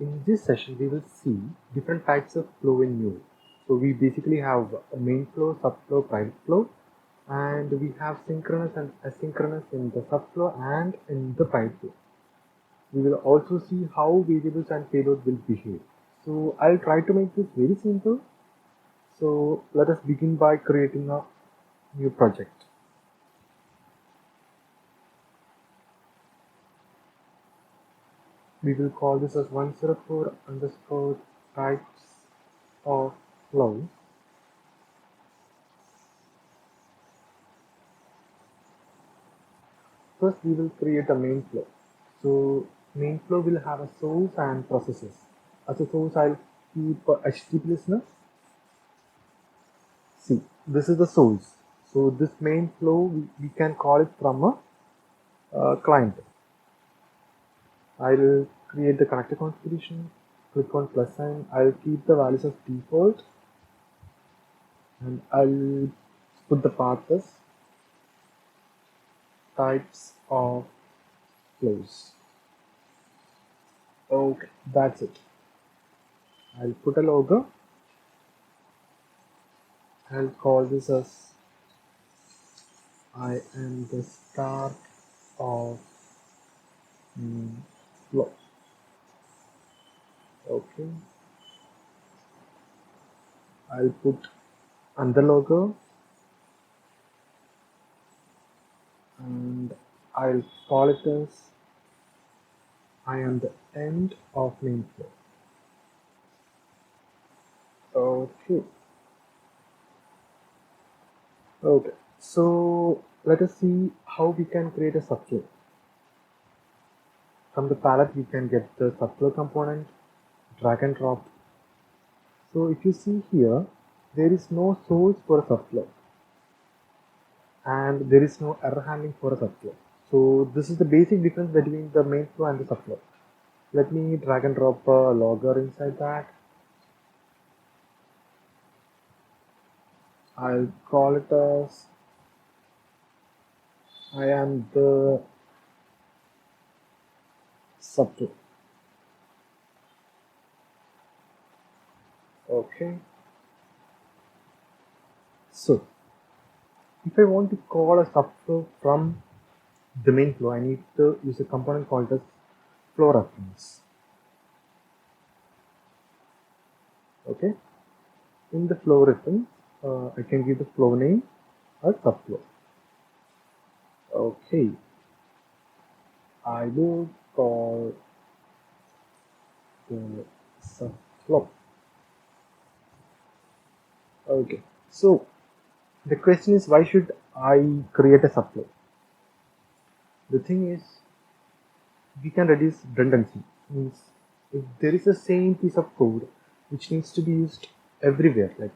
In this session, we will see different types of flow in Mule. So we basically have a main flow, subflow, private flow, and we have synchronous and asynchronous in the subflow and in the private flow. We will also see how variables and payload will behave. So I'll try to make this very simple. So let us begin by creating a new project. We will call this as 104 underscore types of flow. First, we will create a main flow. So main flow will have a source and processes. As a source, I'll keep a HTTP listener. See, this is the source. So this main flow, we can call it from a client. I'll create the connector configuration, click on plus sign. I'll keep the values as default, and I'll put the path as types of flows. Okay, that's it. I'll put a logo. I'll call this as I am the start of flow. Okay. I'll put under logo and I'll call it as I am the end of main flow. Okay. Okay. So let us see how we can create a subflow. From the palette, we can get the subflow component, drag and drop. So if you see here, there is no source for a subflow, and there is no error handling for a subflow. So this is the basic difference between the main flow and the subflow. Let me drag and drop a logger inside that. I'll call it as I am the subflow. Okay. So if I want to call a subflow from the main flow, I need to use a component called as flow reference. Okay. In the flow reference, I can give the flow name as subflow. Okay. I will call the subflow. Okay. So the question is, why should I create a subflow? The thing is, we can reduce redundancy. Means if there is the same piece of code which needs to be used everywhere, like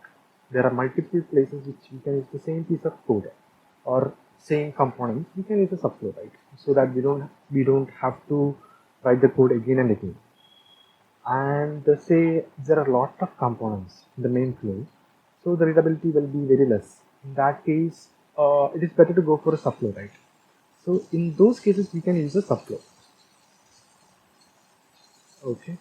there are multiple places which we can use the same piece of code or same components, we can use a subflow, right? So that we don't have to write the code again and again. And say there are a lot of components in the main flow, so the readability will be very less. In that case, it is better to go for a subflow, right? So in those cases, we can use a subflow. Okay,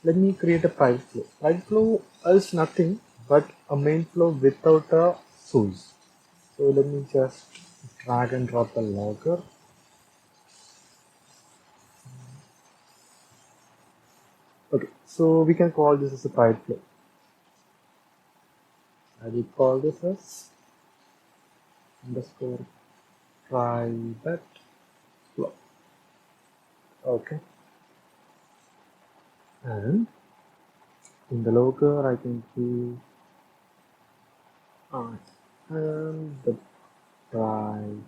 let me create a private flow. Private flow is nothing but a main flow without a source. So let me just drag and drop the logger. Okay, so we can call this as a private flow. I will call this as underscore private flow. Okay, and in the logger I can give I am the private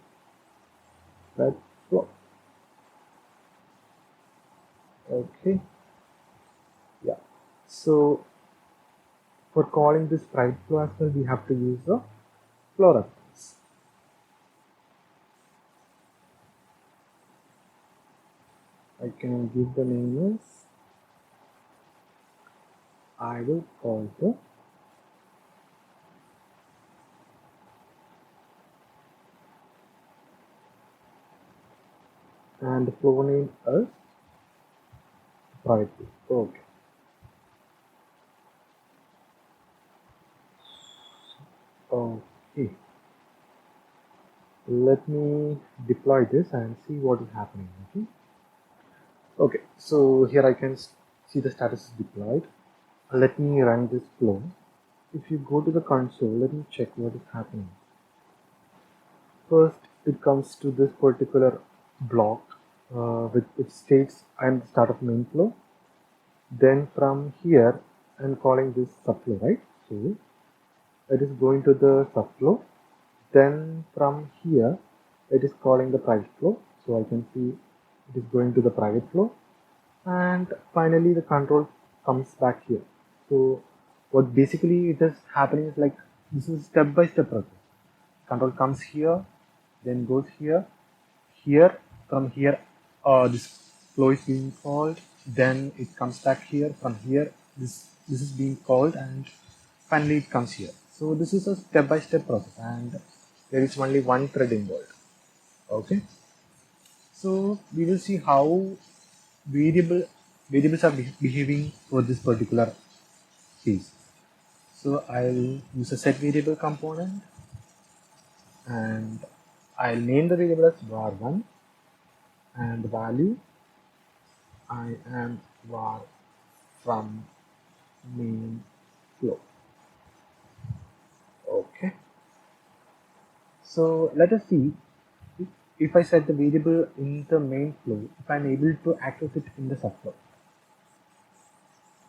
flow. Okay, yeah. So for calling this private flow as well, we have to use the flow reference. I can give the name as I will call the and the flow name as private flow. Okay. Okay, let me deploy this and see what is happening. Okay, so here I can see the status is deployed. Let me run this flow. If you go to the console, let me check what is happening. First, it comes to this particular block with it states I'm the start of main flow. Then from here, I'm calling this subflow, right? So it is going to the subflow. Then from here, it is calling the private flow. So I can see it is going to the private flow. And finally, the control comes back here. So what basically it is happening is like this is step-by-step process. Control comes here, then goes here, here, from here this flow is being called, then it comes back here, from here this is being called, and finally it comes here. So this is a step-by-step process, and there is only one thread involved. Okay, so we will see how variables are behaving for this particular case. So I'll use a set variable component, and I'll name the variable as var1, and the value I am var from main flow. Okay, so let us see if I set the variable in the main flow, if I'm able to access it in the subflow.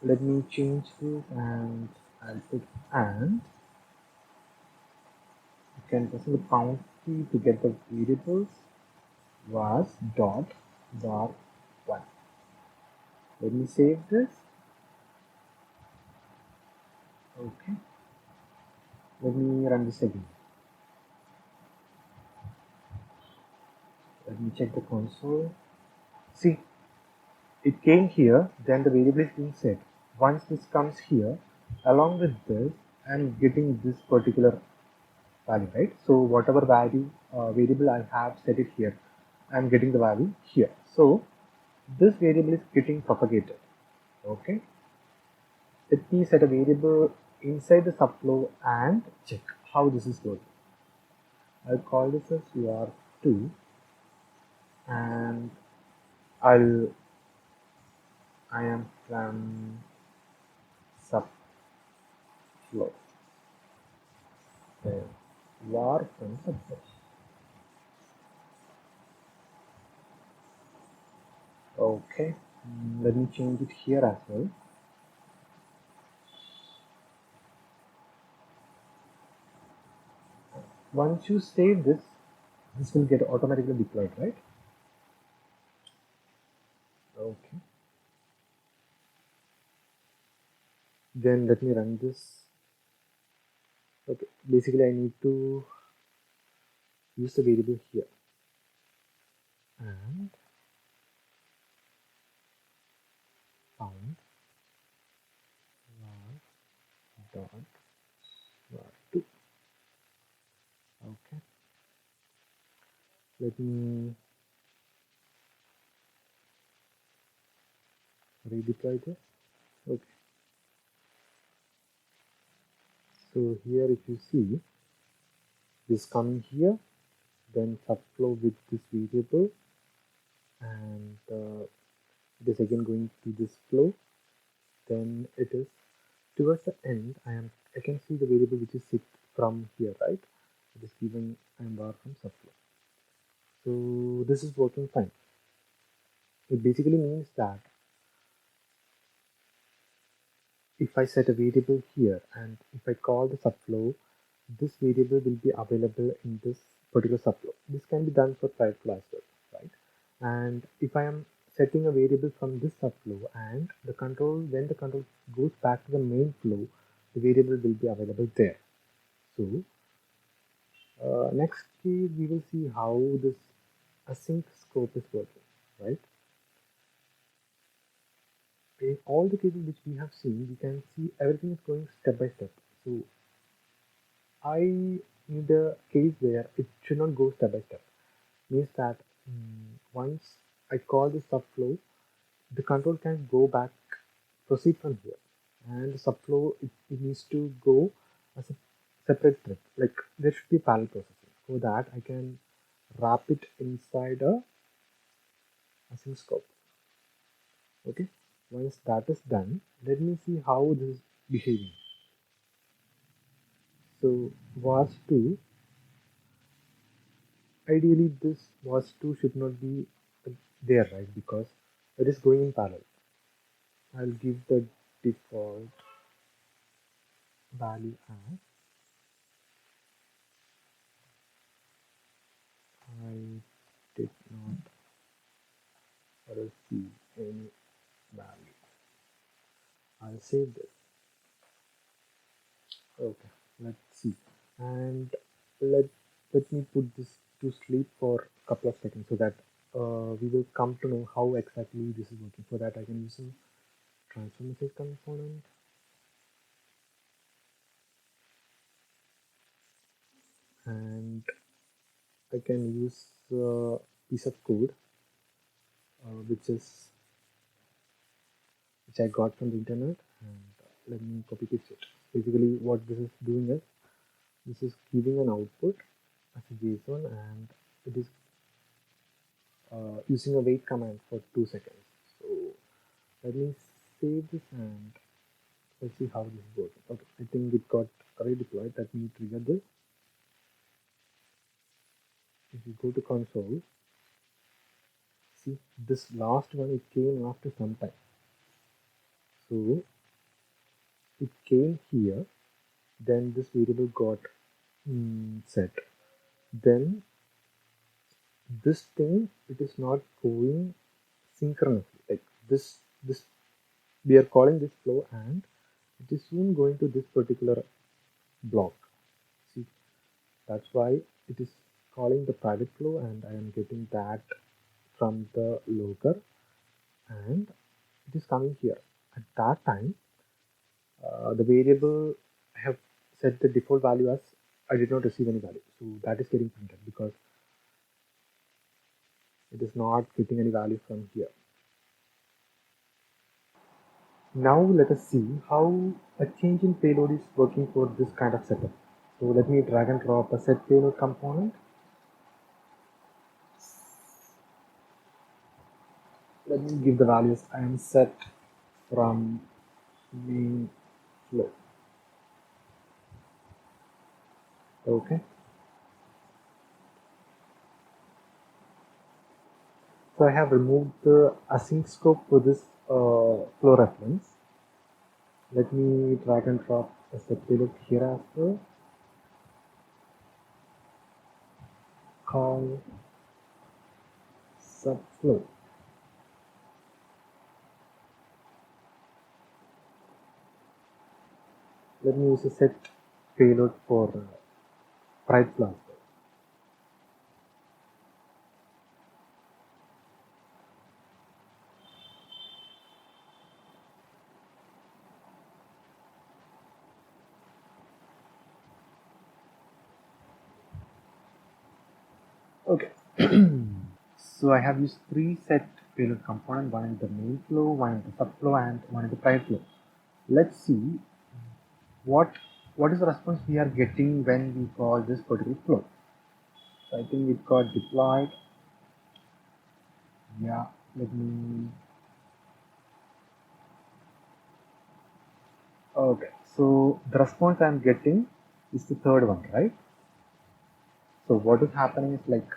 Let me change this, and I'll put and you can press the pound key to get the variables was dot var 1. Let me save this. Okay, let me run this again. Let me check the console. See, it came here, then the variable is being set. Once this comes here, along with this, I'm getting this particular value, right? So whatever value variable I have set it here, I'm getting the value here. So this variable is getting propagated. Okay, let me set a variable inside the subflow and check how this is working. I'll call this as UR2, and I am from subflow. Then var from subflow. Okay, let me change it here as well. Once you save this, this will get automatically deployed, right? Okay. Then let me run this. Okay, basically I need to use the variable here, and found var dot var2. Okay, let me redeploy this. Okay, so here if you see this coming here, then subflow with this variable, and it is again going to this flow. Then it is towards the end. I can see the variable which is set from here, right? It is given I'm var from subflow. So this is working fine. It basically means that if I set a variable here and if I call the subflow, this variable will be available in this particular subflow. This can be done for private flow as well, right? And if I am setting a variable from this subflow and the control, when the control goes back to the main flow, the variable will be available there. So next case we will see how this async scope is working, right? In all the cases which we have seen, we can see everything is going step by step. So I need a case where it should not go step by step. Means that once I call the subflow, the control can go back, proceed from here, and the subflow it needs to go as a separate thread. Like there should be parallel processing. For that, I can wrap it inside a oscilloscope. Okay. Once that is done, let me see how this is behaving. So was 2, ideally this was 2 should not be there, right? Because it is going in parallel. I'll give the default value as I did not receive any value. I'll save this. Okay, let's see. And let let me put this to sleep for a couple of seconds so that we will come to know how exactly this is working. For that, I can use a transfer message component, and I can use a piece of code which I got from the internet, and let me copy paste it. Basically, what this is doing is this is giving an output as a JSON, and it is using a wait command for 2 seconds. So let me save this and let's see how this is working. Okay, I think it got redeployed. Let me trigger this. If you go to console, see this last one, it came after some time. So it came here, then this variable got set. Then this thing, it is not going synchronously. Like this we are calling this flow, and it is soon going to this particular block. See, that's why it is calling the private flow, and I am getting that from the logger, and it is coming here. At that time, the variable I have set the default value as I did not receive any value, so that is getting printed because it is not getting any value from here. Now let us see how a change in payload is working for this kind of setup. So let me drag and drop a set payload component. Let me give the values I am set from main flow. Okay. So I have removed the async scope for this flow reference. Let me drag and drop a set payload here as well. Call subflow. Let me use a set payload for private flow. Okay. So I have used 3 set payload component, one in the main flow, one in the subflow, and one in the private flow. Let's see what is the response we are getting when we call this particular flow. So I think it got deployed. Yeah, let me. Okay, so the response I'm getting is the third one, right? So what is happening is like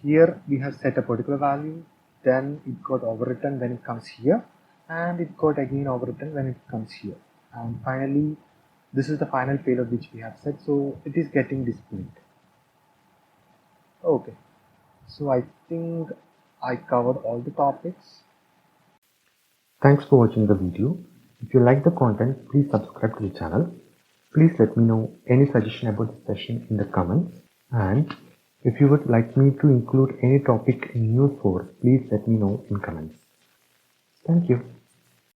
here we have set a particular value, then it got overwritten when it comes here, and it got again overwritten when it comes here. And finally, this is the final payload which we have set, so it is getting displayed. Okay, so I think I covered all the topics. Thanks for watching the video. If you like the content, please subscribe to the channel. Please let me know any suggestion about the session in the comments. And if you would like me to include any topic in your course, please let me know in comments. Thank you.